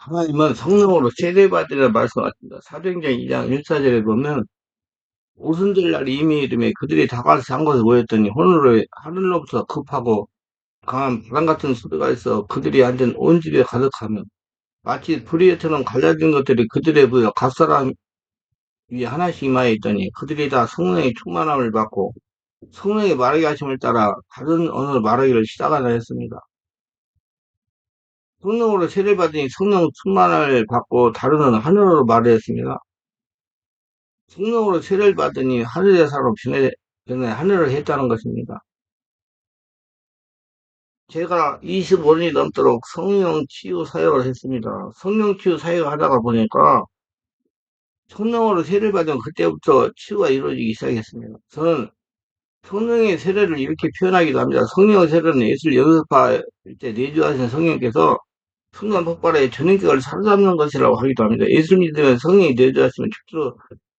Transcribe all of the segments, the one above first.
하나님은 성령으로 세례받으라 말씀하십니다. 사도행전 2장 1사절에 보면 오순절 날 이미 이름에 그들이 다가서 한 곳에 모였더니 하늘로부터 급하고 강한 바람 같은 소리가 있어 그들이 앉은 온 집에 가득하며 마치 불의처럼 갈라진 것들이 그들의 보여 각 사람 위에 하나씩 임하여 있더니 그들이 다 성령의 충만함을 받고 성령의 말하게 하심을 따라 다른 언어로 말하기를 시작하라 했습니다. 성령으로 세례를 받으니 성령 충만을 받고 다른 언어 하늘어로 말했습니다. 성령으로 세례를 받으니 하늘의 사람으로 변해 하늘을 했다는 것입니다. 제가 25년이 넘도록 성령 치유 사역을 했습니다. 성령 치유 사역을 하다가 보니까 성령으로 세례를 받으면 그때부터 치유가 이루어지기 시작했습니다. 저는 성령의 세례를 이렇게 표현하기도 합니다. 성령의 세례는 예술 영접할 때 내주하신 성령께서 순간 폭발해 전인격을 사로잡는 것이라고 하기도 합니다. 예수 믿으면 성령이 내주하시면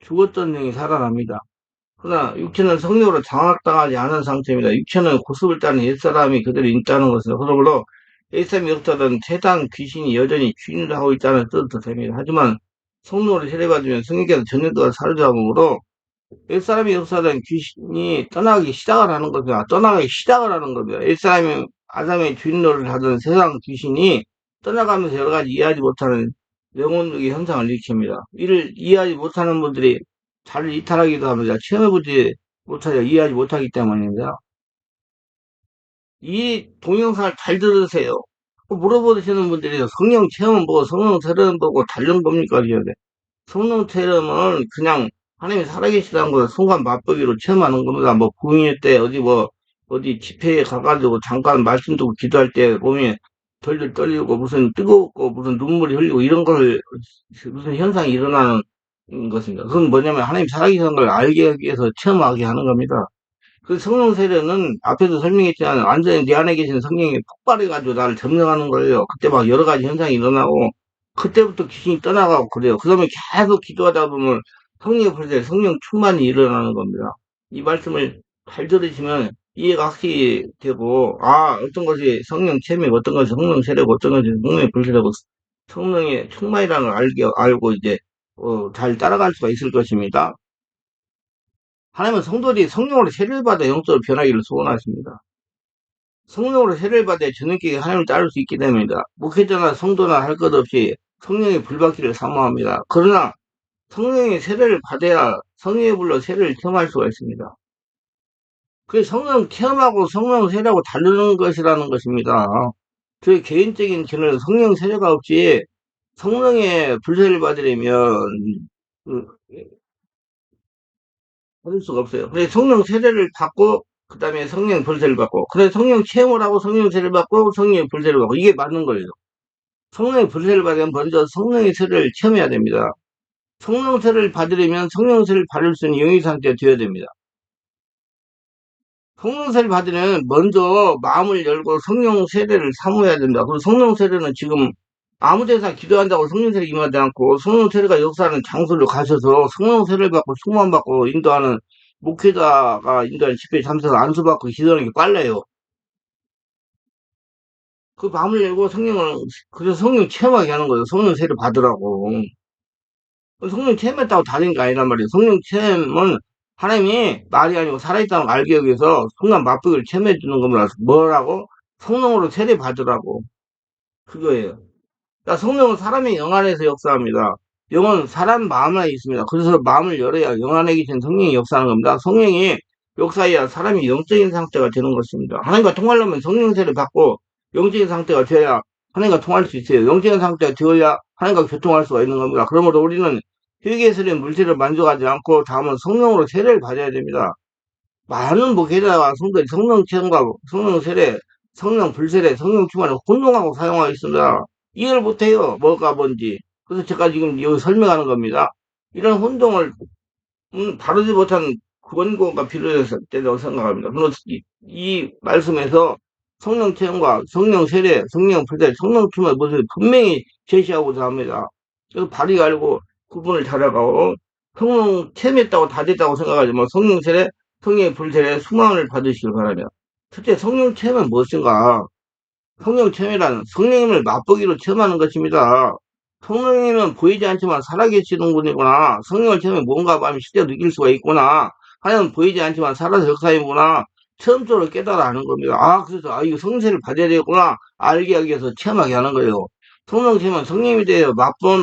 죽었던 영이 살아납니다. 그러나 육체는 성령으로 장악당하지 않은 상태입니다. 육체는 고습을 따는 옛사람이 그대로 있다는 것은 그러므로 옛사람이 없다던 세상 귀신이 여전히 주인을 하고 있다는 뜻도 됩니다. 하지만 성령으로 세례받으면 성령께서 전인격을 사로잡음으로 옛사람이 역사된 귀신이 떠나가기 시작을 하는 겁니다. 옛사람이 아담의 주인노를 하던 세상 귀신이 떠나가면서 여러 가지 이해하지 못하는 영혼적인 현상을 일으킵니다. 이를 이해하지 못하는 분들이 잘 이탈하기도 합니다. 체험해보지 못하죠. 이해하지 못하기 때문입니다. 이 동영상을 잘 들으세요. 물어보시는 분들이 성령 체험은 보고 성령 세례는 보고 다른 겁니까? 성령 체험은 그냥 하나님이 살아계시다는 걸 순간 맛보기로 체험하는 겁니다. 뭐 부흥회 때 어디 집회에 가가지고 잠깐 말씀 듣고 기도할 때 몸이 덜덜 떨리고 무슨 뜨겁고 무슨 눈물이 흘리고 이런 걸 무슨 현상이 일어나는 것입니다. 그건 뭐냐면 하나님 살아계시는 걸 알게 하기 위해서 체험하게 하는 겁니다. 그 성령 세례는 앞에도 설명했지만 완전히 내 안에 계신 성령이 폭발해가지고 나를 점령하는 거예요. 그때 막 여러 가지 현상이 일어나고 그때부터 귀신이 떠나가고 그래요. 그 다음에 계속 기도하다 보면 성령 불세, 성령 충만이 일어나는 겁니다. 이 말씀을 잘 들으시면 이해가 확실히 되고 어떤 것이 성령 체험이고 어떤 것이 성령 세례고 어떤 것이 성령의 불세라고 성령의 충만이라는 걸 알고 이제 잘 따라갈 수가 있을 것입니다. 하나님은 성도들이 성령으로 세례를 받아 영적으로 변하기를 소원하십니다. 성령으로 세례를 받아 전능하게 하나님을 따를 수 있게 됩니다. 목회자나 성도나 할 것 없이 성령의 불받기를 사모합니다. 그러나 성령의 세례를 받아야 성령의 불로 세례를 체험할 수가 있습니다. 그 성령 체험하고 성령 세례하고 다르는 것이라는 것입니다. 저의 개인적인 견해는 성령 세례가 없이 성령의 불세를 받으려면 그, 받을 수가 없어요. 그래서 성령 세례를 받고 그다음에 성령 불세를 받고 그래 성령 체험을 하고 성령 세례를 받고 성령의 불세를 받고 이게 맞는 거예요. 성령의 불세를 받으면 먼저 성령의 세례를 체험해야 됩니다. 성령 세례를 받으려면 성령 세례를 받을 수 있는 영의 상태가 되어야 됩니다. 성령 세례를 받으려면 먼저 마음을 열고 성령 세례를 사모해야 됩니다. 그리고 성령 세례는 지금 아무 데나 기도한다고 성령 세례 임하지 않고 성령 세례가 역사하는 장소로 가셔서 성령 세례를 받고 충만 받고 인도하는 목회자가 인도하는 집회에 참석해서 안수받고 기도하는 게 빨라요. 그 마음을 열고 그래서 성령 체험하게 하는 거예요. 성령 세례 받으라고. 성령 체험했다고 다른 게 아니란 말이에요. 성령 체험은 하나님이 말이 아니고 살아있다는 걸 알기 위해서 순간 맛보기를 체험해 주는 겁니다. 뭐라고? 성령으로 세례 받으라고. 그거예요. 그러니까 성령은 사람의 영 안에서 역사합니다. 영은 사람 마음 안에 있습니다. 그래서 마음을 열어야 영 안에 계신 성령이 역사하는 겁니다. 성령이 역사해야 사람이 영적인 상태가 되는 것입니다. 하나님과 통하려면 성령 세례 받고 영적인 상태가 되어야 하나님과 통할 수 있어요. 영적인 상태가 되어야 하나님과 교통할 수가 있는 겁니다. 그러므로 우리는 회개세례 물질을 만족하지 않고 다음은 성령으로 세례를 받아야 됩니다. 많은 목회자와 성도들이 성령 체험과 성령 세례, 성령 불세례, 성령 충만을 혼동하고 사용하고 있습니다. 이해를 못해요. 뭐가 뭔지. 그래서 제가 지금 여기 설명하는 겁니다. 이런 혼동을 다루지 못한 원고가 필요했을 때라고 생각합니다. 그래서 이 말씀에서 성령 체험과 성령 세례, 성령 불세례, 성령 충만의 모습을 분명히 제시하고자 합니다. 그래서 바리 알고 구분을 잘해가고 성령 체험했다고 다 됐다고 생각하지 만 성령 세례, 성령의 불세례, 수망을 받으시길 바라며 첫째 성령 체험은 무엇인가? 성령 체험이란 성령님을 맛보기로 체험하는 것입니다. 성령님은 보이지 않지만 살아계시는 분이구나. 성령을 처음에 뭔가 마음이 실제로 느낄 수가 있구나. 하여는 보이지 않지만 살아서 역사이구나. 처음적으로 깨달아 하는 겁니다. 아, 그래서, 아, 이거 성세를 받아야 되겠구나. 알게 하기 위해서 체험하게 하는 거예요. 성령 체험은 성령에 대해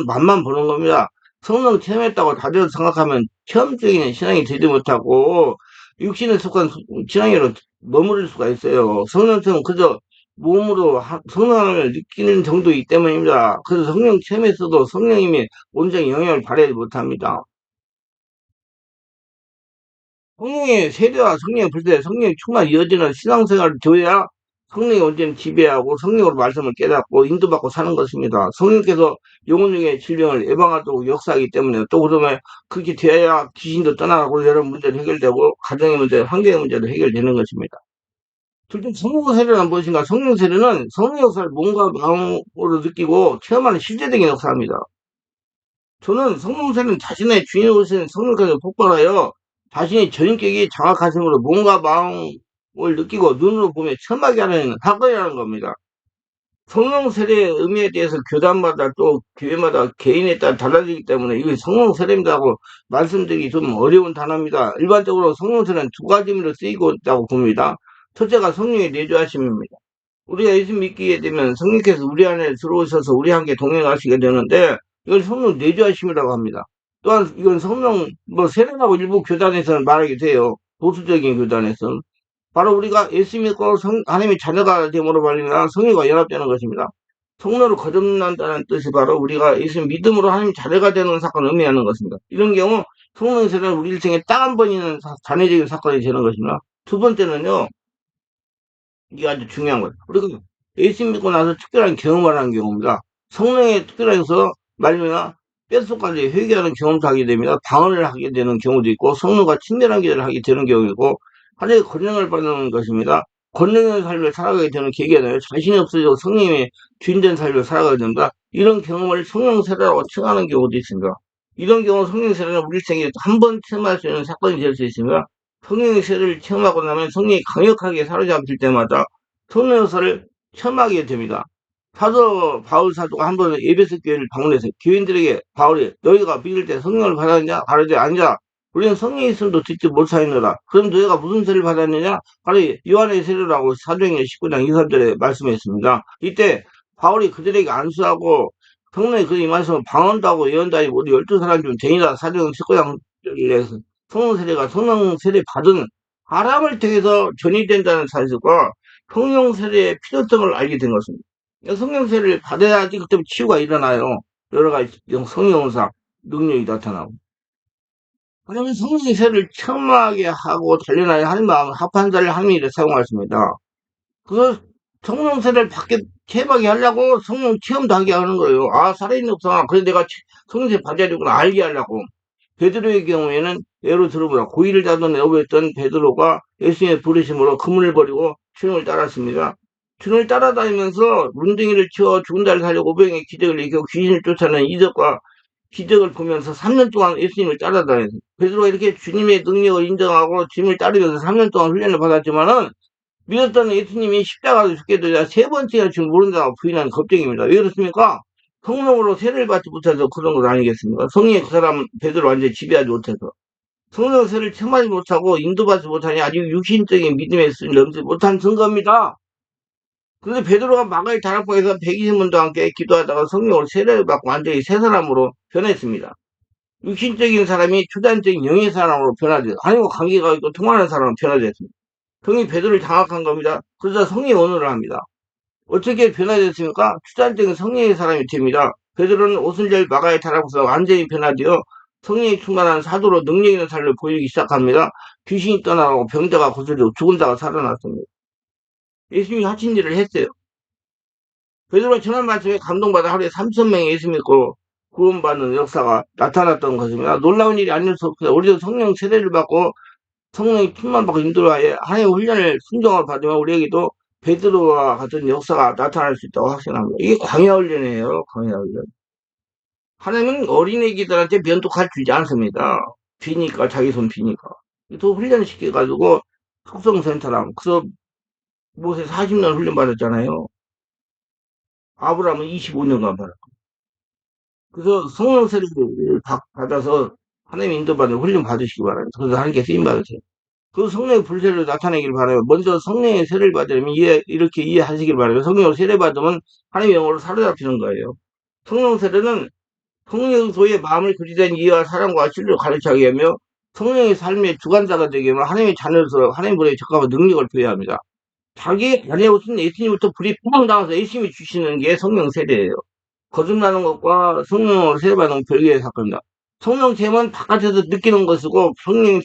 맛만 보는 겁니다. 성령 체험했다고 다들 생각하면 체험적인 신앙이 되지 못하고, 육신에 속한 신앙으로 머무를 수가 있어요. 성령 체험은 그저 몸으로 성령을 느끼는 정도이기 때문입니다. 그래서 성령 체험에서도 성령님이 온전히 영향을 발휘하지 못합니다. 성령의 세대와 성령의 불세, 성령의 충만 이어지는 신앙생활을 줘야 성령이 온전히 지배하고 성령으로 말씀을 깨닫고 인도받고 사는 것입니다. 성령께서 영혼중의 질병을 예방하도록 역사하기 때문에 또 그러면 그렇게 되어야 귀신도 떠나가고 여러 문제도 해결되고 가정의 문제, 환경의 문제도 해결되는 것입니다. 둘째, 성령 세례란 무엇인가? 성령 세례는 성령 역사를 몸과 마음으로 느끼고 체험하는 실제적인 역사입니다. 저는 성령 세례는 자신의 주인으로서 성령께서 폭발하여 자신의 전인격이 장악하심으로 몸과 마음을 느끼고 눈으로 보며 체험하게 하는 사건이라는 겁니다. 성령 세례의 의미에 대해서 교단마다 또 교회마다 개인에 따라 달라지기 때문에 이게 성령 세례입니다고 말씀드리기 좀 어려운 단어입니다. 일반적으로 성령 세례는 두 가지 의미로 쓰이고 있다고 봅니다. 첫째가 성령의 내주하심입니다. 우리가 예수 믿게 되면 성령께서 우리 안에 들어오셔서 우리 함께 동행하시게 되는데 이걸 성령 내주하심이라고 합니다. 또한 이건 성령 뭐 세례라고 일부 교단에서는 말하게 돼요. 보수적인 교단에서는 바로 우리가 예수 믿고 하나님의 자녀가 됨으로 말미암아 성령과 연합되는 것입니다. 성령으로 거듭난다는 뜻이 바로 우리가 예수 믿음으로 하나님 자녀가 되는 사건을 의미하는 것입니다. 이런 경우 성령 세례는 우리 일생에 딱 한 번 있는 잔해적인 사건이 되는 것입니다. 두 번째는요. 이게 아주 중요한 거예요. 우리가 예수 믿고 나서 특별한 경험을 하는 경우입니다. 성령의 특별해서 말미암아 뼛속까지 회개하는 경험도 하게 됩니다. 방언을 하게 되는 경우도 있고 성령과 친밀한 기도를 하게 되는 경우이고 하나님의 권능을 받는 것입니다. 권능의 삶을 살아가게 되는 계기가 되요 자신이 없어지고 성령의 주인된 삶을 살아가게 됩니다. 이런 경험을 성령 세례라고 칭하는 경우도 있습니다. 이런 경우 성령 세례는 우리 생에 한 번 체험할 수 있는 사건이 될 수 있습니다. 성령의 세례를 체험하고 나면 성령이 강력하게 사로잡힐 때마다 성령 역사를 체험하게 됩니다. 사도 바울 사도가 한 번 에베소 교회를 방문해서 교인들에게 바울이 너희가 믿을 때 성령을 받았느냐? 가로되 아니라 우리는 성령이 있음도 듣지 못하였노라. 그럼 너희가 무슨 세례를 받았느냐? 바로 요한의 세례라고 사도행전 19장 2, 3절에 말씀했습니다. 이때 바울이 그들에게 안수하고 성령이 그들이 말씀을 방언도 하고 예언도 하고 모두 12사람 중 대인이라 사도행전 19장 성령 세례가 성령 세례 받은 사람을 통해서 전이된다는 사실과 성령 세례의 필요성을 알게 된 것입니다. 성령 세례를 받아야지 그때 치유가 일어나요. 여러 가지 성령상 능력이 나타나고. 그러면 성령 세례를 체험하게 하고 단련하여 하는 마음 합한 자를 하나님이 사용하십니다. 그 성령 세례를 받게 체험하게 하려고 성령 체험도 하게 하는 거예요. 아, 살아있는 역사. 그래 내가 성령 세례 받아야 되구나 알게 하려고. 베드로의 경우에는 예로 들어보라. 고의를 잡던 애호했던 베드로가 예수님의 부르심으로 그물을 버리고 주님을 따랐습니다. 주님을 따라다니면서 문둥이를 치워 죽은 자를 살려 500명의 기적을 일으키고 귀신을 쫓아내는 이적과 기적을 보면서 3년 동안 예수님을 따라다녔어요. 베드로가 이렇게 주님의 능력을 인정하고 주님을 따르면서 3년 동안 훈련을 받았지만은 믿었던 예수님이 십자가로 죽게 되자 세 번째가 지금 모른다고 부인하는 겁쟁입니다. 왜 그렇습니까? 성령으로 세례를 받지 못해서 그런 것 아니겠습니까? 성령이 그 사람 베드로 완전히 지배하지 못해서. 성령 세례를 체험하지 못하고 인도받지 못하니 아직 육신적인 믿음의 수준을 넘지 못한 증거입니다. 그런데 베드로가 마가의 다락방에서 120분과 함께 기도하다가 성령으로 세례를 받고 완전히 새 사람으로 변했습니다. 육신적인 사람이 초단적인 영의 사람으로 변화돼요. 하나님과 관계가 있고 통하는 사람으로 변화됐습니다. 성이 베드로를 장악한 겁니다. 그러자 성이 언어를 합니다. 어떻게 변화됐습니까? 추단적인 성령의 사람이 됩니다. 베드로는 오순절 마가의 타락에서 완전히 변화되어 성령이 충만한 사도로 능력 있는 삶을 보이기 시작합니다. 귀신이 떠나가고 병자가 고쳐지고 죽은 자가 살아났습니다. 예수님이 하신 일을 했어요. 베드로가 전한 말씀에 감동받아 하루에 3천 명이 예수 믿고 구원받는 역사가 나타났던 것입니다. 놀라운 일이 아닐 수 없어요. 우리도 성령 세례를 받고 성령이 충만 받고 인도하여 하나님의 훈련을 순종을 받으면 우리에게도 베드로와 같은 역사가 나타날 수 있다고 확신합니다. 이게 광야 훈련이에요. 광야 훈련. 하나님은 어린애기들한테 면도칼 주지 않습니다. 비니까 자기 손 비니까. 또 훈련시켜가지고 속성센터랑 그래서 모세 40년 훈련 받았잖아요. 아브라함은 25년간 받았고 그래서 성령 세례를 받아서 하나님 인도받는 훈련 받으시기 바랍니다. 그래서 하나님께 쓰임 받으세요. 그 성령의 불세를 나타내길 바라요. 먼저 성령의 세례를 받으려면 이렇게 이해하시길 바라요. 성령을 세례 받으면 하나님의 영으로 사로잡히는 거예요. 성령 세례는 성령소의 마음을 그리된 이해와 사랑과 진리를 가르치게 하며 성령의 삶의 주관자가 되게 하면 하나님의 자녀로서 하나님 보내 적합한 능력을 부여야 합니다. 자기 안에 오신 예수님부터 불이 팡 나와서 예수님이 주시는 게 성령 세례예요. 거듭나는 것과 성령으로 세례받는 건 별개의 사건입니다. 성령 체험은 바깥에서 느끼는 것이고 성령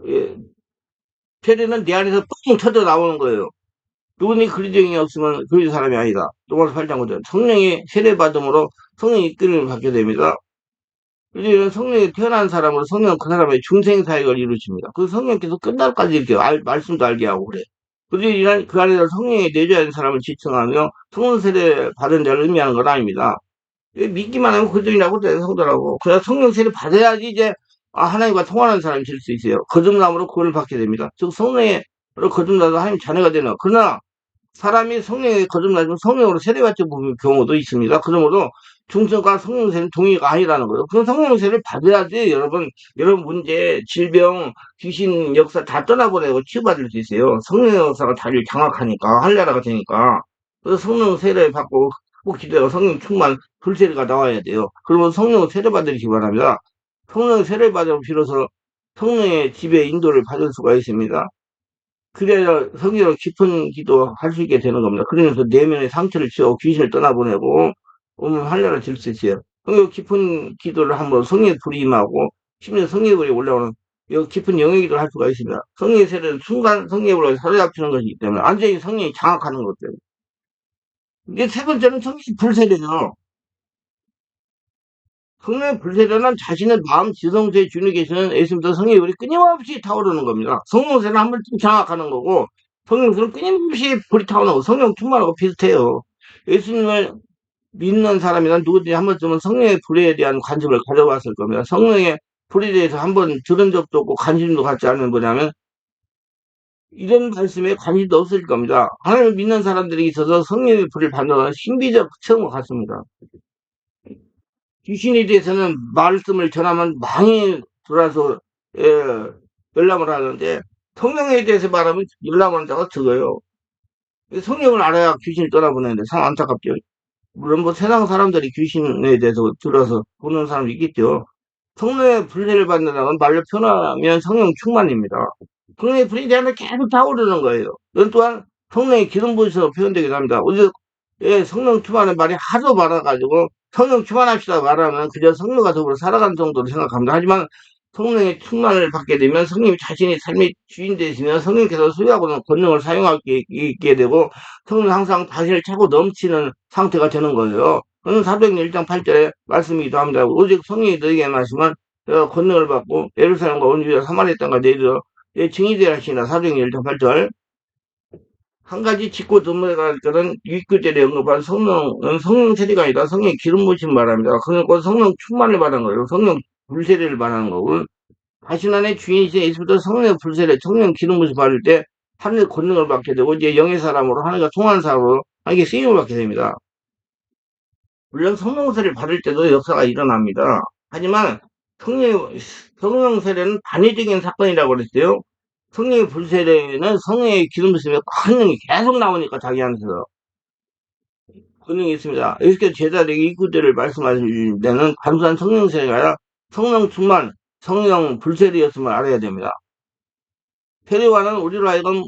예, 세례는 내 안에서 뻥 터져 나오는 거예요. 누구니 그리스도인이 없으면 그리스도 사람이 아니다. 로마서 8장 5절. 성령이 세례받음으로 성령이 이끌림을 받게 됩니다. 그리고 성령이 태어난 사람은 성령은 그 사람의 중생 사역을 이루십니다. 그 성령께서 끝날까지 이렇게 말씀도 알게 하고 그래. 그리고 그 안에서 성령이 내줘야 하는 사람을 지칭하며 성령 세례 받은 자를 의미하는 건 아닙니다. 믿기만 하면 그들이라고 돼, 성도라고. 그래야 성령 세례 받아야지 이제 하나님과 통하는 사람이 될 수 있어요. 거듭남으로 구원을 받게 됩니다. 즉 성령으로 거듭나서 하나님 자녀가 되는. 그러나 사람이 성령에 거듭나면 성령으로 세례받지 못하는 경우도 있습니다. 그러므로 중성과 성령 세례는 동의가 아니라는 거예요. 그 성령 세례를 받아야지 여러분 문제, 질병, 귀신 역사 다 떠나보내고 치유받을 수 있어요. 성령 역사가 자기를 장악하니까 할례라가 되니까. 그래서 성령 세례를 받고 꼭 기도하고 성령 충만 불세례가 나와야 돼요. 그러면 성령 세례 받으시기 바랍니다. 성령 세례 받으면 비로소 성령의 지배 인도를 받을 수가 있습니다. 그래야 성경으로 깊은 기도 할 수 있게 되는 겁니다. 그러면서 내면의 상처를 치워 귀신을 떠나보내고 오면 할례를 질 수 있어요. 성경 깊은 기도를 한번 성령의 불이 임하고 심지어 성령의 불이 올라오는 이 깊은 영의 기도를 할 수가 있습니다. 성령의 세례는 순간 성령의 불로 사로잡히는 것이기 때문에 완전히 성령이 장악하는 것 때문에. 이제 세 번째는 성령의 불세례죠. 성령의 불세례는 자신의 마음 지성소에 주님이 계시는 예수님부터 성령의 불이 끊임없이 타오르는 겁니다. 성령세는 한 번쯤 장악하는 거고 성령세는 끊임없이 불이 타오르는 거 성령 충만하고 비슷해요. 예수님을 믿는 사람이나 누구든지 한 번쯤은 성령의 불에 대한 관심을 가져봤을 겁니다. 성령의 불에 대해서 한 번 들은 적도 없고 관심도 갖지 않는 뭐냐면 이런 말씀에 관심도 없을 겁니다. 하나님을 믿는 사람들이 있어서 성령의 불을 받는 신비적 체험을 갖습니다. 귀신에 대해서는 말씀을 전하면 많이 돌아서 예, 열람을 하는데 성령에 대해서 말하면 열람하는 자가 적어요. 성령을 알아야 귀신을 떠나보내는데 참 안타깝죠. 물론 뭐 세상 사람들이 귀신에 대해서 들어서 보는 사람도 있겠죠. 성령의 불세를 받는다는 말로 표현하면 성령 충만입니다. 성령의 불이 내 안에 계속 타오르는 거예요. 이건 또한 성령의 기름 부으셔서 표현되기도 합니다. 어제 성령 충만의 말이 하도 많아가지고 성령 충만합시다 말하면 그저 성령과 더불어 살아가는 정도로 생각합니다. 하지만 성령의 충만을 받게 되면 성령이 자신이 삶의 주인 되시면 성령께서 소유하고 있는 권능을 사용할 수 있게 되고 성령 항상 자신을 차고 넘치는 상태가 되는 거예요. 그는 사도행전 1장 8절에 말씀이기도 합니다. 오직 성령이 너에게 말씀은 내가 권능을 받고 예루살렘과 온 유다 사마리아 땅과 내리러 내 증인이 되라 하시니라. 사도행전 1장 8절. 한 가지 짚고 넘어갈 것은 일교절에 언급한 성령은 성령 세례가 아니라 성령의 기름 부으심 말합니다. 그러니까 성령 충만을 말하는 거예요. 성령 불세례를 말하는 거고 자신 안에 주인이신 예수부터 성령의 불세례, 성령 기름 부으심 받을 때 하늘의 권능을 받게 되고 이제 영의 사람으로 하늘과 통하는 사람으로 하나님께 쓰임을 받게 됩니다. 물론 성령 세례를 받을 때도 역사가 일어납니다. 하지만 성령 세례는 단위적인 사건이라고 그랬어요. 성령의 불세례는 성령의 기름 부으심에 권능이 계속 나오니까 자기 안에서 권능이 있습니다. 예수께서 제자들에게 이 구절을 말씀하실 때는 단순한 성령 세례가 아니라 성령 충만, 성령 불세례였음을 알아야 됩니다. 세례와는 우리로 하여금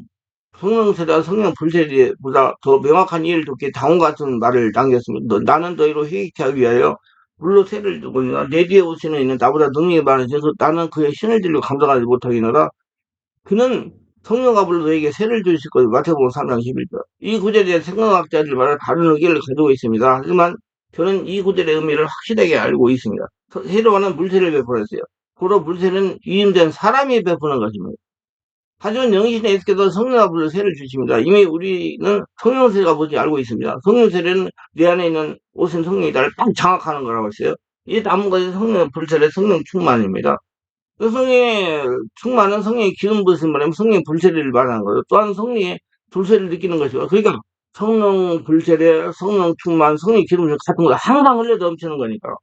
성령 세례와 성령 불세례보다 더 명확한 이해를 돕기 다음 같은 말을 남겼습니다. 나는 너희로 회개케 하기 위하여 물로 세례를 두고 있노라. 내 뒤에 오시는 이는 나보다 능력이 많으셔서 나는 그의 신을 들려 감당하지 못하겠노라. 그는 성령과 불로 너에게 세를 주실 것을 마태복음 3장 11절. 이 구절에 대한 생각학자들 말은 다른 의견을 가지고 있습니다. 하지만 저는 이 구절의 의미를 확실하게 알고 있습니다. 세례와는 물세를 베풀었어요. 고로 물세는 위임된 사람이 베푸는 것입니다. 하지만 영이신 예수께서 성령과 불로 세를 주십니다. 이미 우리는 성령 세례가 뭔지 알고 있습니다. 성령 세례는 내 안에 있는 오신 성령이 나를 딱 장악하는 거라고 했어요. 이 남은 것이 성령 불세례, 성령 충만입니다. 그 성령의 충만은 성령의 기름 부으심을 말하면 성령의 불세례를 말하는 거죠. 또한 성령의 불세를 느끼는 것이고, 그러니까 성령 불세례, 성령 충만, 성령의 기름 부으심 같은 거 항상 흘려 넘치는 거니까.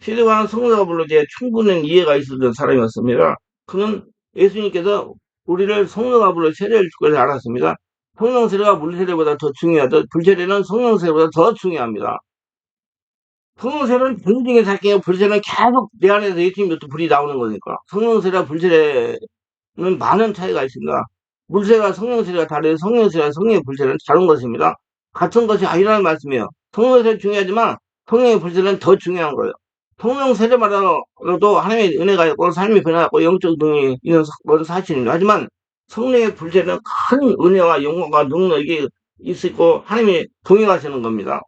세례관은 성자가 불러 이제 충분한 이해가 있었던 사람이었습니다. 그는 예수님께서 우리를 성령과 불러 세례를 줄 것을 알았습니다. 성령 세례가 물 세례보다 더 중요하다. 불 세례는 성령 세례보다 더 중요합니다. 성령 세례는 본중의 사건이고 불 세례는 계속 내 안에서 예수님부터 불이 나오는 거니까. 성령 세례와 불 세례는 많은 차이가 있습니다. 물세가 성령 세례가 다르고 성령 세례와 성령의 불세례는 다른 것입니다. 같은 것이 아니라는 말씀이에요. 성령 세례 중요하지만 성령의 불세례는 더 중요한 거예요. 성령 세례만으로도 하나님의 은혜가 있고 삶이 변화하고 영적 능력이 있는 것은 사실입니다. 하지만 성령의 불세례는 큰 은혜와 영광과 능력이 있고 하나님이 동행하시는 겁니다.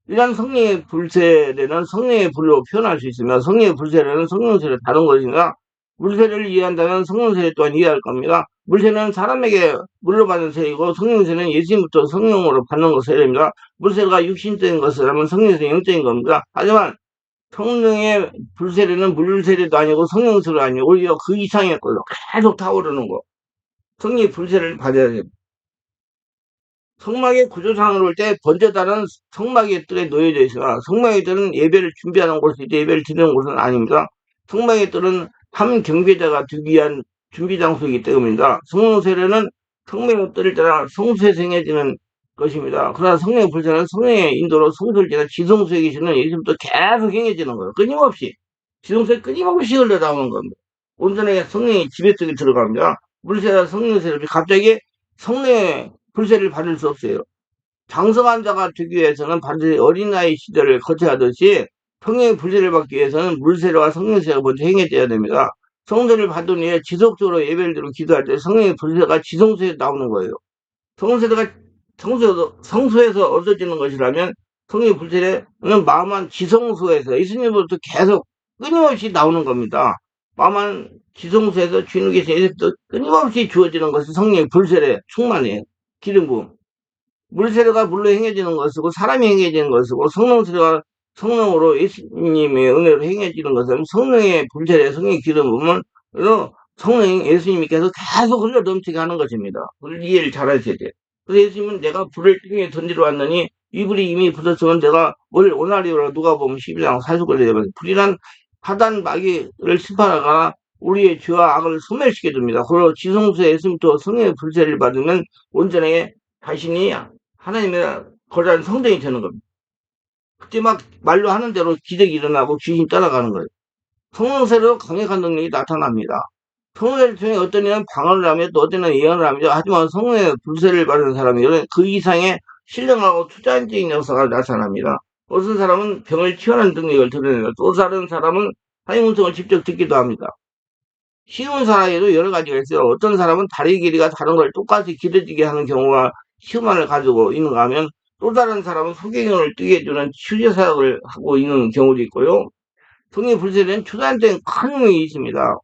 이러한 성령의 불세례는 성령의 불로 표현할 수 있으며 성령의 불세례는 성령 세례 다른 것이니까 물세례를 이해한다면 성령 세례 또한 이해할 겁니다. 물세례는 사람에게 물로 받는 세례이고 성령 세례는 예수님부터 성령으로 받는 것 세례입니다. 물세례가 육신적인 것이라면 성령 세례는 영적인 겁니다. 하지만 성령의 불세례는 물세례도 아니고 성령 세례도 아니고 오히려 그 이상의 걸로 계속 타오르는 거. 성령의 불세례를 받아야 됩니다. 성막의 구조상으로 볼 때 번제단은 성막의 뜰에 놓여져 있으나 성막의 뜰은 예배를 준비하는 곳이지 예배를 드리는 곳은 아닙니다. 성막의 뜰은 한 경배자가 두기 위한 준비 장소이기 때문입니다. 성령 세례는 성막의 뜰을 따라 성수에서 행해지는 것입니다. 그러나 성령의 불세는 성령의 인도로 성소를 지나 지성소에 계시는 예수부터 계속 행해지는 거예요. 끊임없이 지성소에 끊임없이 흘러나오는 겁니다. 온전하게 성령의 지배 속에 들어갑니다. 물세와 성령 세례 갑자기 성령의 불세를 받을 수 없어요. 장성한 자가 되기 위해서는 반드시 어린아이 시절을 거쳐야 하듯이 성령의 불세를 받기 위해서는 물세례와 성령세가 먼저 행해져야 됩니다. 성세를 받은 후에 지속적으로 예배를 드리고 기도할 때 성령의 불세가 지성소에 나오는 거예요. 성세가 성소에서 얻어지는 것이라면 성령의 불세는 마음한 지성소에서 예수님으로부터 계속 끊임없이 나오는 겁니다. 마음한 지성소에서 주인을 계신 예수님부터 끊임없이 주어지는 것이 성령의 불세례 충만이에요. 기름 부음. 물 세례가 물로 행해지는 것이고 사람이 행해지는 것이고 성령 세례가 성령으로 예수님의 은혜로 행해지는 것은 성령의 불세례, 성령의 기름 부음으로 성령 예수님께서 계속 흘러 넘치게 하는 것입니다. 그걸 이해를 잘 하셔야 돼요. 그래서 예수님은 내가 불을 등에 던지러 왔느니 이 불이 이미 붙었으면 내가 뭘 원하리오라 누가 보면 12장 사수걸 되면 불이란 하단 마귀를 심판하거나 우리의 죄와 악을 소멸시켜 줍니다. 그리고 지성소에 예수님도 성령의 불세를 받으면 온전하게 자신이 하나님의 거대한 성전이 되는 겁니다. 그때 막 말로 하는 대로 기적이 일어나고 귀신이 따라가는 거예요. 성령세로 강력한 능력이 나타납니다. 성령을 통해 어떤 이는 방언을 하며 또 어떤 이는 예언을 합니다. 하지만 성령의 불세를 받은 사람이 그 이상의 신령하고 투자적인 역사가 나타납니다. 어떤 사람은 병을 치유하는 능력을 드러냅니다. 또 다른 사람은 하나님 음성을 직접 듣기도 합니다. 쉬운 사람에도 여러 가지가 있어요. 어떤 사람은 다리 길이가 다른 걸 똑같이 길어지게 하는 경우가 시험만을 가지고 있는가 하면 또 다른 사람은 소경을 뜨게 해주는 치유제 사역을 하고 있는 경우도 있고요. 성의 불세는 초단된 큰 의미 있습니다.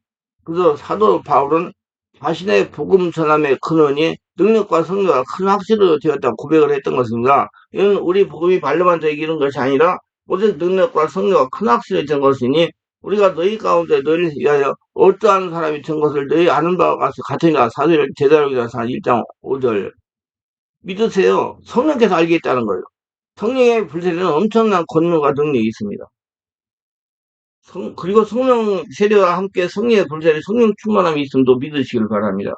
그래서 사도 바울은 자신의 복음 전함의 근원이 능력과 성료가 큰 확실로 되었다고 고백을 했던 것입니다. 이는 우리 복음이 발로만 되기 이런 것이 아니라 모든 능력과 성료가 큰 확실이 된 것이니 우리가 너희 가운데 너희를 위하여 어떠한 사람이 된 것을 너희 아는 바와 같으니라. 사도를 제자로기서 1장 5절 믿으세요. 성령께서 알겠다는 거예요. 성령의 불세례는 엄청난 권능과 능력이 있습니다. 그리고 성령 세례와 함께 성령의 불세례, 성령 충만함이 있음도 믿으시길 바랍니다.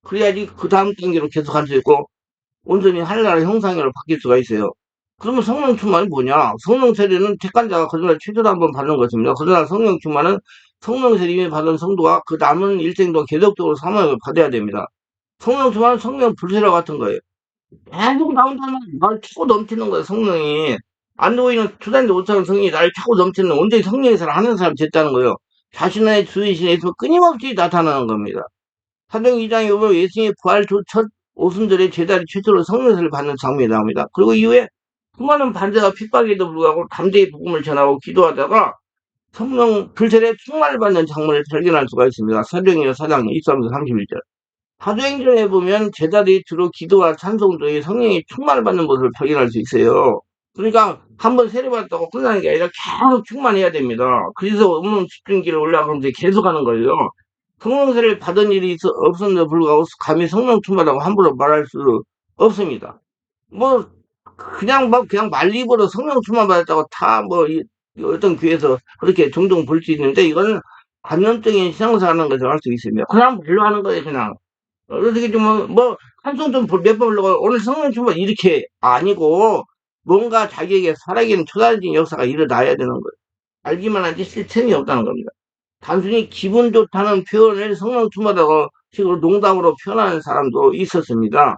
그래야지 그 다음 단계로 계속 갈 수 있고 온전히 하늘나라 형상으로 바뀔 수가 있어요. 그러면 성령 충만이 뭐냐? 성령 세례는 택한 자가 거짓말 최초로 한번 받는 것입니다. 그러나 성령 충만은 성령 세례 이미 받은 성도가 그 남은 일생도 계속적으로 사명을 받아야 됩니다. 성령 충만은 성령 불세례와 같은 거예요. 계속 나온다면 날 차고 넘치는 거예요, 성령이. 안 보이는 초단지 못하는 성령이 나를 차고 넘치는 온전히 성령의 사람 하는 사람이 됐다는 거예요. 자신의 주이신 예수 끊임없이 나타나는 겁니다. 사도행 2장에 보면 예수님의 부활 첫 오순절에 제자리 최초로 성령세를 받는 장면이 나옵니다. 그리고 이후에 수많은 반대가 핍박에도 불구하고 담대히 복음을 전하고 기도하다가 성령 불세례 충만을 받는 장면을 발견할 수가 있습니다. 사도행전 4장 23절 31절. 사도행전에 보면 제자들이 주로 기도와 찬송 중에 성령이 충만을 받는 모습을 발견할 수 있어요. 그러니까 한번 세례받았다고 끝나는 게 아니라 계속 충만해야 됩니다. 그래서 없는 집중기를 올라가면서 계속 하는 거예요. 성령세를 받은 일이 없었는데 불구하고 감히 성령 충만하고 함부로 말할 수 없습니다. 뭐 그냥 막 그냥 말입으로 성령 충만 받았다고 다 뭐 어떤 교회에서 그렇게 종종 볼 수 있는데, 이거는 관념적인 신앙생활하는 것을 할 수 있습니다. 그냥 별로 하는 거예요, 그냥. 어떻게 좀, 찬송 좀 몇 번 부르고, 오늘 성령 충만 이렇게 아니고, 뭔가 자기에게 살아계는 초자연적인 역사가 일어나야 되는 거예요. 알기만 하지 실천이 없다는 겁니다. 단순히 기분 좋다는 표현을 성령 충만하다고 식으로 농담으로 표현하는 사람도 있었습니다.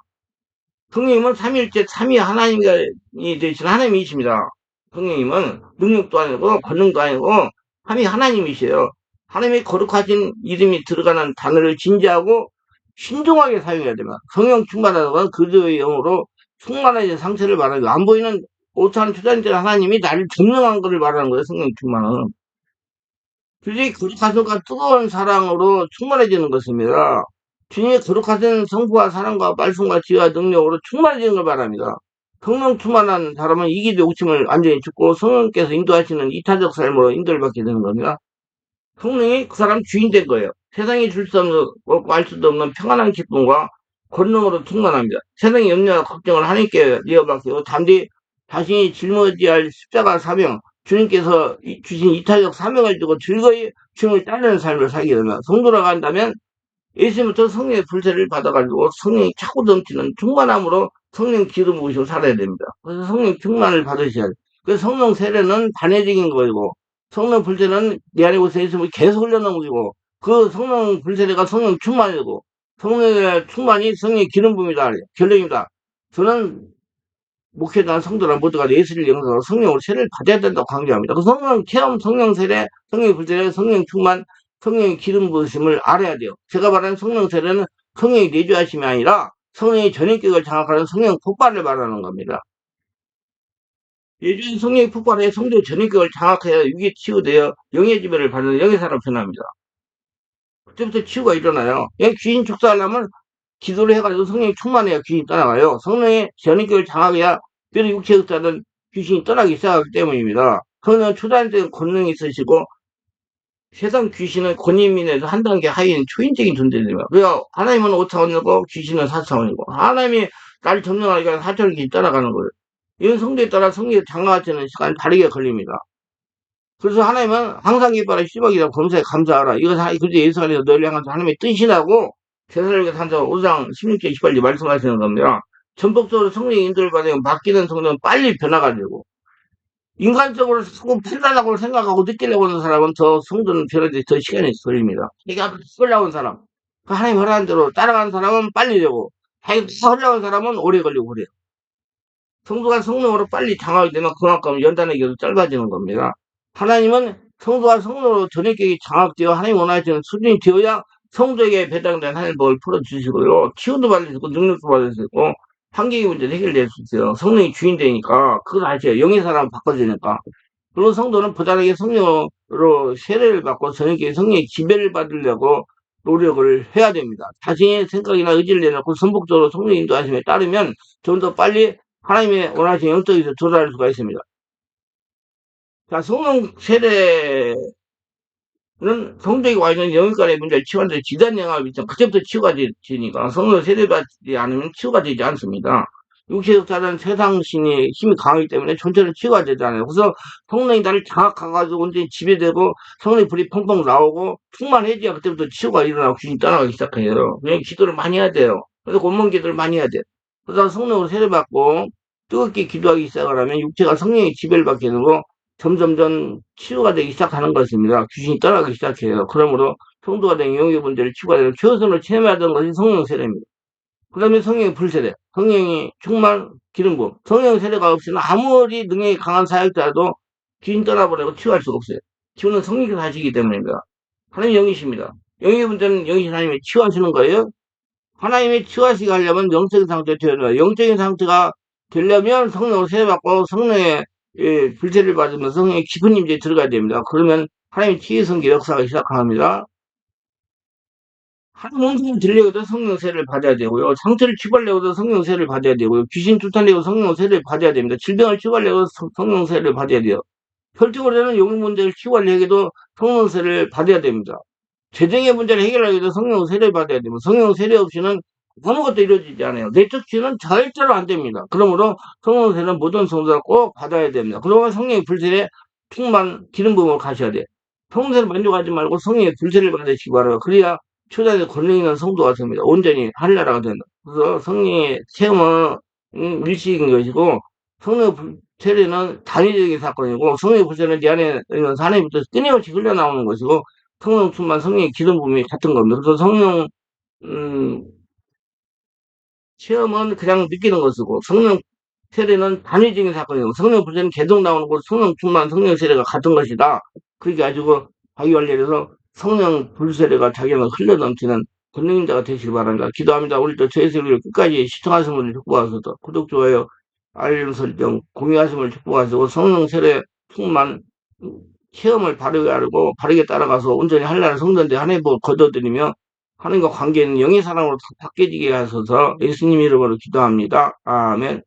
성령님은 삼위일체 삼위 하나님이 되신 하나님이십니다. 성령님은 능력도 아니고 권능도 아니고 삼위 하나님이세요. 하나님의 거룩하신 이름이 들어가는 단어를 진지하고 신중하게 사용해야 됩니다. 성령 충만하다는 건 그리스도의 영으로 충만해진 상태를 말하는 거예요. 안 보이는 오찬 초자연적 하나님이 나를 증명한 것을 말하는 거예요. 성령 충만은. 주님의 거룩하심과 뜨거운 사랑으로 충만해지는 것입니다. 주님의 거룩하신 성부와 사랑과 말씀과 지혜와 능력으로 충만해지는 걸 바랍니다. 성령 충만한 사람은 이기도 욕심을 완전히 죽고 성령께서 인도하시는 이타적 삶으로 인도를 받게 되는 겁니다. 성령이 그 사람 주인 된 거예요. 세상이 줄 수 없는, 없고 알 수도 없는 평안한 기쁨과 권능으로 충만합니다. 세상의 염려와 걱정을 하나님께 이어받고 담대히 자신이 짊어져야 할 십자가 사명, 주님께서 주신 이타적 사명을 두고 즐거이 주님을 따르는 삶을 살게 됩니다. 성도라고 한다면 예수님부터 성령의 불세를 받아가지고 성령이 차고 넘치는 충만함으로 성령 기름 부으시고 살아야 됩니다. 그래서 성령 충만을 받으셔야 돼요. 그래서 성령 세례는 단회적인 거이고 성령 불세는 내 안에 오셔 있으면 계속 흘려넘기고 그 성령 불세례가 성령 충만이고 성령의 충만이 성령의 기름 부음이다. 결론입니다. 저는 목회자 성도라 모두가 예수를 영성으로 성령으로 세례를 받아야 된다고 강조합니다. 그 성령 체험, 성령 세례, 성령 불세례, 성령 충만, 성령의 기름 부으심을 알아야 돼요. 제가 말하는 성령 세례는 성령이 내주하심이 아니라 성령의 전인격을 장악하는 성령 폭발을 말하는 겁니다. 예주인 성령의 폭발에 성도 전인격을 장악해야 위기에 치유되어 영의 지배를 받는 영의 사람 변합니다. 그때부터 치유가 일어나요. 귀신 축사하려면 기도를 해가지고 성령이 충만해야 귀신이 떠나가요. 성령의 전인격을 장악해야 뼈 육체에 흡사하던 귀신이 떠나기 시작하기 때문입니다. 성령은 초자연적인 권능이 있으시고 세상 귀신은 권위민에서 한 단계 하위인 초인적인 존재입니다. 왜요? 하나님은 5차원이고 귀신은 4차원이고 하나님이 나를 점령하니까 4차원 귀신이 떠나가는 거예요. 이런 성도에 따라 성령이 장악하는 시간이 다르게 걸립니다. 그래서 하나님은 항상 기뻐하라 시박이다 범사에 감사하라. 그저 예수 안에서 너를 향한 하나님의 뜻이라고 제사를 산자 5장 16절 28절 말씀하시는 겁니다. 전폭적으로 성령의 인도를 받으면 바뀌는 성도는 빨리 변화가 되고 인간적으로 판단하고 생각하고 느끼려고 하는 사람은 더 성도는 변화되기 더 시간이 걸립니다. 이게 끌려온 사람 하나님 허락한 대로 따라가는 사람은 빨리 되고 자기가 흘러온 사람은 오래 걸리고 그래요. 성도가 성령으로 빨리 장악이 되면 그만큼 연단의 길도 짧아지는 겁니다. 하나님은 성도가 성령으로 전액격이 장악되어 하나님 원하시는 수준이 되어야 성도에게 배당된 하나님 복을 풀어주시고요. 치유도 받을 수 있고 능력도 받을 수 있고 환경의 문제도 해결될 수 있어요. 성령이 주인 되니까 그걸 아셔요. 영의 사람 바꿔주니까. 그리고 성도는 부단하게 성령으로 세례를 받고 전액격의 성령의 지배를 받으려고 노력을 해야 됩니다. 자신의 생각이나 의지를 내놓고 선복적으로 성령 인도하심에 따르면 좀 더 빨리 하나님의 원하시는 영적에서 도달할 수가 있습니다. 자, 성령 세례는 성도에게 와 있는 영역간의 문제를 치유하는데 지단 영향을 미쳐 그때부터 치유가 되니까 성령 세례받지 않으면 치유가 되지 않습니다. 육체적 자는 세상신이 힘이 강하기 때문에 전체는 치유가 되지 않아요. 그래서 성령이 나를 장악해가지고 완전히 지배되고 성령의 불이 펑펑 나오고 충만해져야 그때부터 치유가 일어나고 귀신이 떠나가기 시작해요. 그냥 기도를 많이 해야 돼요. 그래서 공문 기도를 많이 해야 돼요. 그래서 성령으로 세례받고 뜨겁게 기도하기 시작을 하면 육체가 성령의 지배를 받게 되고 점점점 치유가 되기 시작하는 것입니다. 귀신이 떠나기 시작해요. 그러므로 성도가 된 영의 문제를 치유가 되는 최우선으로 체험하던 것이 성령 세례입니다. 그 다음에 성령의 불세례, 성령이 충만 기름 부음. 성령 세례가 없이는 아무리 능력이 강한 사역자라도 귀신 떠나버리고 치유할 수가 없어요. 치유는 성령께서 하시기 때문입니다. 하나님 영이십니다. 영의 문제는 영이신 하나님이 치유하시는 거예요. 하나님이 치유하시게 하려면 영적인 상태가 되어야 돼요. 영적인 상태가 되려면 성령으로 세례받고 성령의 불세를 받으면 성령의 깊은 임재에 들어가야 됩니다. 그러면 하나님의 치유의 성기 역사가 시작합니다. 하나님 음성을 들려고도 성령 세례를 받아야 되고요. 상처를 치유하려고도 성령 세례를 받아야 되고요. 귀신 쫓아내고 성령 세례를 받아야 됩니다. 질병을 치유하려고 성령 세례를 받아야 돼요. 혈증으로는 영 문제를 치유하려고도 성령 세례를 받아야 됩니다. 재정의 문제를 해결하기 위해서 성령 세례를 받아야 됩니다. 성령 세례 없이는 아무것도 이루어지지 않아요. 내적 치유는 절대로 안 됩니다. 그러므로 성령 세례는 모든 성도가 꼭 받아야 됩니다. 그러면 성령의 불세례 충만 기름 부음으로 가셔야 돼. 성세를 만족하지 말고 성령의 불세를 받으시기 바라요. 그래야 초장에 권능 있는 성도가 됩니다. 온전히 하늘나라가 된다. 그래서 성령의 체험은 일시적인 것이고 성령의 불세례는 단위적인 사건이고 성령의 불세는 네 안에 있는 하나님부터 끊임없이 흘러나오는 것이고 성령 충만 성령의 기름 부음이 같은 겁니다. 그래서 성령 음, 체험은 그냥 느끼는 것이고 성령 세례는 단위적인 사건이고 성령 불세는 계속 나오는 거 성령 충만 성령 세례가 같은 것이다. 그렇게 가지고 자기 관리해서 성령 불세례가 자기는 흘러넘치는 권능자가 되시기 바랍니다. 기도합니다. 오늘도 저희 세계를 끝까지 시청하신 분들 축복하소서. 구독, 좋아요, 알림 설정, 공유하심을 축복하시고 성령 세례 충만 체험을 바르게 알고 바르게 따라가서 온전히 한나라 성전대 하나님 보 거둬들이며 하나님과 관계는 영의 사랑으로 바뀌게 하소서 예수님 이름으로 기도합니다. 아멘.